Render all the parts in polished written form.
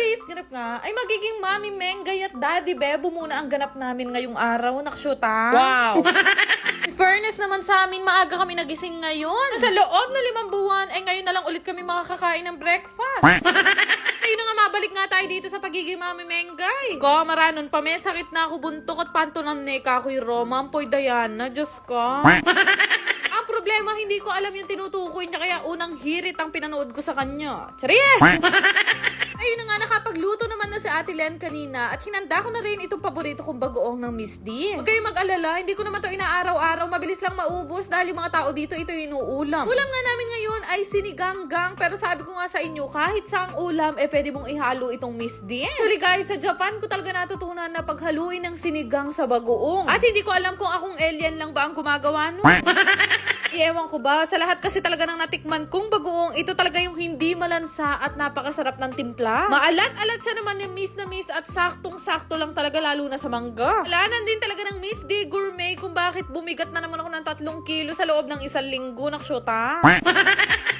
guys, ganap nga, ay magiging Mami Mengay at Daddy Bebo muna ang ganap namin ngayong araw. Nakshoot ha? Wow! In fairness naman sa amin, maaga kami nagising ngayon. Sa loob na 5 buwan, ay ngayon na lang ulit kami makakakain ng breakfast. Ayun na nga, mabalik nga tayo dito sa pagiging Mami Mengay. Ko, maranon pa, may sakit na ako buntok at pantunan ni Kakoy Roma. Ampoy Diana, Diyos ko. Ang problema, hindi ko alam yung tinutukoy niya, kaya unang hirit ang pinanood ko sa kanya. Charis! Ayun na nga, nakapagluto naman na si Ate Len kanina at hinanda ko na rin itong paborito kong bagoong ng Miss D. Huwag kayong mag-alala, hindi ko naman to inaaraw-araw, mabilis lang maubos dahil yung mga tao dito ito inuulam. Ulam nga namin ngayon ay siniganggang, pero sabi ko nga sa inyo, kahit saang ulam, pwede mong ihalo itong Miss D. Actually guys, sa Japan ko talaga natutunan na paghaluin ng sinigang sa bagoong. At hindi ko alam kung akong alien lang ba ang gumagawa nun. Ewan ko ba, sa lahat kasi talaga ng natikman kong bagoong, ito talaga yung hindi malansa at napakasarap ng timpla. Maalat-alat siya naman ni Miss na Miss at saktong-sakto lang talaga lalo na sa mangga. Alanan din talaga ng Miss D Gourmet kung bakit bumigat na naman ako ng 3 kilo sa loob ng 1 linggo. Naksyota.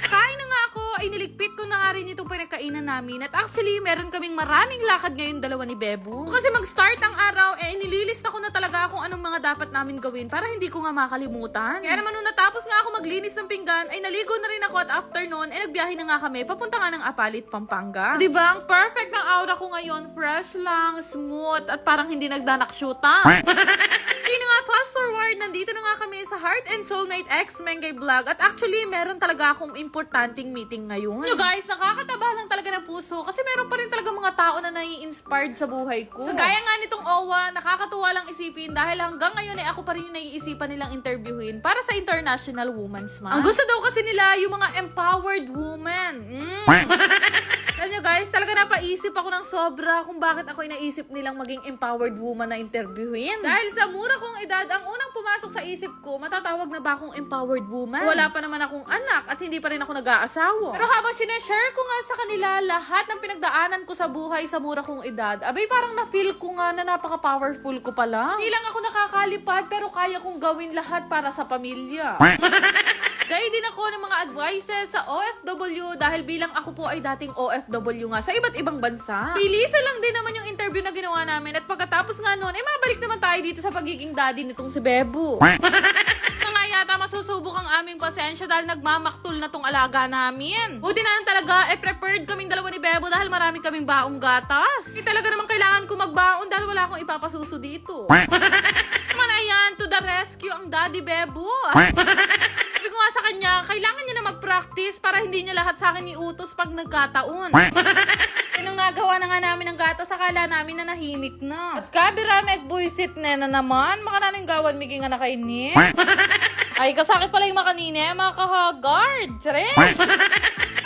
Kain na nga ako, ay niligpit ko na nga rin itong pinagkainan namin. At actually, meron kaming maraming lakad ngayon dalawa ni Bebo. Kasi mag-start ang araw, nililista ko na talaga kung anong mga dapat namin gawin para hindi ko nga makalimutan. Kaya naman nung natapos nga ako maglinis ng pinggan, ay naligo na rin ako at after noon, nagbiyahe na nga kami, papunta nga ng Apalit, Pampanga. Diba, ang perfect ng aura ko ngayon, fresh lang, smooth, at parang hindi nagdanak-shoota. Hindi na nga, fast forward, nandito na nga kami sa Heart and Soulmate X Mengay Vlog. At actually, meron talaga akong importanteng meeting ngayon. You guys, nakakataba lang talaga ng puso kasi meron pa rin talaga mga tao na nai-inspired sa buhay ko. Kagaya nga nitong OWA, nakakatuwa lang isipin dahil hanggang ngayon ako pa rin yung naiisipan nilang interviewin para sa International Women's Month. Ang gusto daw kasi nila yung mga empowered women. Alam nyo guys, talaga napaisip ako ng sobra kung bakit ako naisip nilang maging empowered woman na interviewin. Dahil sa mura kong edad, ang unang pumasok sa isip ko, matatawag na ba akong empowered woman? Wala pa naman akong anak at hindi pa rin ako nag-aasawa. Pero habang sineshare ko nga sa kanila lahat ng pinagdaanan ko sa buhay sa mura kong edad, abay parang na-feel ko nga na napaka-powerful ko pala. Hindi lang ako nakakalipad pero kaya kong gawin lahat para sa pamilya. Gaya din ako ng mga advices sa OFW dahil bilang ako po ay dating OFW nga sa iba't ibang bansa. Bilisan lang din naman yung interview na ginawa namin at pagkatapos nga nun, mabalik naman tayo dito sa pagiging daddy nitong si Bebo. Na nga yata masusubok ang aming pasensya dahil nagmamaktul na tong alaga namin. Buti na lang talaga, prepared kaming dalawa ni Bebo dahil marami kaming baong gatas. Hindi talaga naman kailangan ko magbaon dahil wala akong ipapasuso dito. Naman ayan, to the rescue ang daddy Bebo. Sabi ko nga sa kanya, kailangan niya na mag-practice para hindi niya lahat sa akin iutos pag nagkataon. Nung nagawa na nga namin ng gatas, akala namin na nahimik na. At kabira buisit na naman, makananong gawan miging nga nakainip. Ay, kasakit pala yung makanine, mga kahagard. Charis!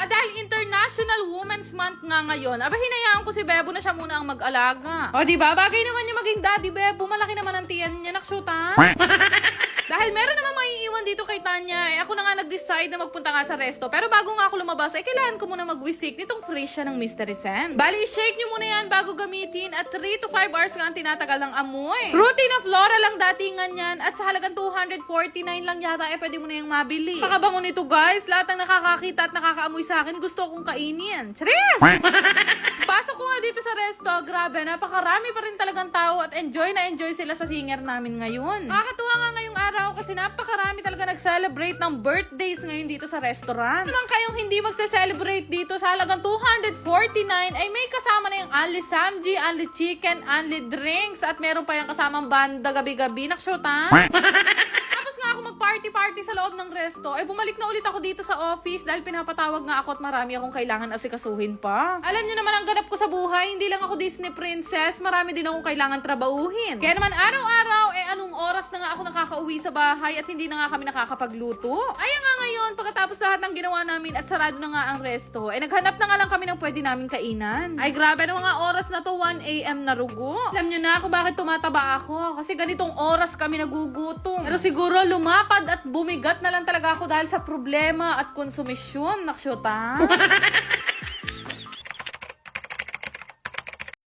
At dahil International Women's Month nga ngayon, hinayaan ko si Bebo na siya muna ang mag-alaga. O diba, bagay naman niya maging daddy Bebo, malaki naman ang tiyan niya, naksyuta. Dahil meron naman maiiwan dito kay Tanya, ako na nga nag-decide na magpunta nga sa resto. Pero bago nga ako lumabas, kailangan ko muna mag-wisik nitong fresh siya ng Mystery Scent. Bali, shake nyo muna yan bago gamitin at 3 to 5 hours nga ang tinatagal ng amoy. Fruity na flora lang datingan yan at sa halagang 249 lang yata, pwede mo na yung mabili. Pakabango nito guys, lahat ng nakakakita at nakakaamoy sa akin, gusto kong kainin. Charis! Pasok ko nga dito sa resto, grabe, napakarami pa rin talagang tao at enjoy na enjoy sila sa singer namin ngayon. Nakakatuwa nga ngayong araw kasi napakarami talaga nag-celebrate ng birthdays ngayon dito sa restaurant. Naman kayong hindi magse-celebrate dito sa halagang 249 ay may kasama na yung only samji, only chicken, only drinks at meron pa yung kasamang banda gabi-gabi. Naksyota? Tapos nga ako mag-party-party sa loob ng resto, bumalik na ulit ako dito sa office dahil pinapatawag nga ako at marami akong kailangan asikasuhin pa. Alam nyo naman ang ganap ko sa buhay, hindi lang ako Disney princess, marami din akong kailangan trabahuhin. Kaya naman araw-araw, anong oras na nga ako nakakauwi sa bahay at hindi na nga kami nakakapagluto. Kaya nga ngayon, pagkatapos lahat ng ginawa namin at sarado na nga ang resto, naghanap na nga lang kami ng pwede namin kainan. Ay grabe na mga oras na to, 1 AM na rugo. Alam nyo na kung bakit tumataba ako, kasi ganitong oras kami nagugutom. Pero siguro lumapad at bumigat na lang talaga ako dahil sa problema at konsumisyon. Naksyota.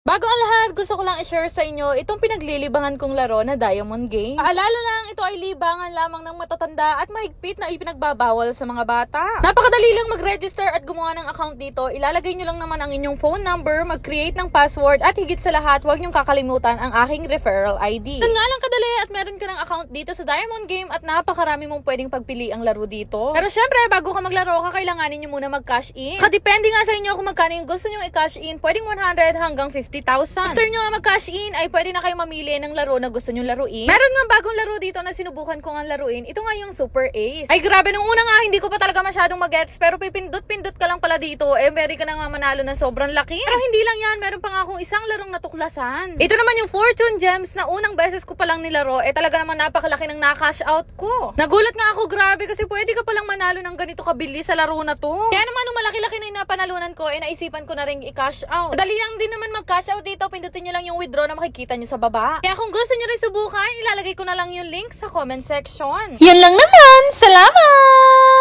Bago ang lahat, gusto ko lang i-share sa inyo itong pinaglilibangan kong laro na Diamond Game. Paalala lang, ito ay libangan lamang ng matatanda at mahigpit na ipinagbabawal sa mga bata. Napakadali lang mag-register at gumawa ng account dito. Ilalagay nyo lang naman ang inyong phone number, mag-create ng password at higit sa lahat, huwag nyong kakalimutan ang aking referral ID. Yan nga lang kadali at meron ka ng account dito sa Diamond Game at napakarami mong pwedeng pagpili ang laro dito. Pero syempre, bago ka maglaro, kakailanganin nyo muna mag-cash in. Kadepende nga sa inyo kung magkano yung gusto nyo i-cash in. Pwedeng 100 hanggang 50,000. After nyo mag-cash in, ay pwede na kayo mamili ng laro na gusto nyo laruin. Meron nga bagong laro dito na sinubukan ko nga laruin. Ito nga yung Super Ace. Ay grabe, nung una nga hindi ko pa talaga masyadong mag-gets, pero pipindot-pindot ka lang pala dito, pwede ka na nga manalo ng sobrang laki. Pero hindi lang yan, meron pa nga akong isang larong natuklasan. Ito naman yung Fortune Gems na unang beses ko palang nilaro, talaga naman napakalaki ng na-cash out ko. Nagulat nga ako, grabe, kasi pwede ka palang manalo ng ganito kabilis sa laro na to. Kaya naman nung malaki-laki na yung napanalunan ko, naisipan ko na rin i-cash out. Dali lang din naman mag-cash out dito, pindutin nyo lang yung withdraw na makikita nyo sa baba. Kaya kung gusto nyo rin subukan, ilalagay ko na lang yung link sa comment section. Yan lang naman! Salamat!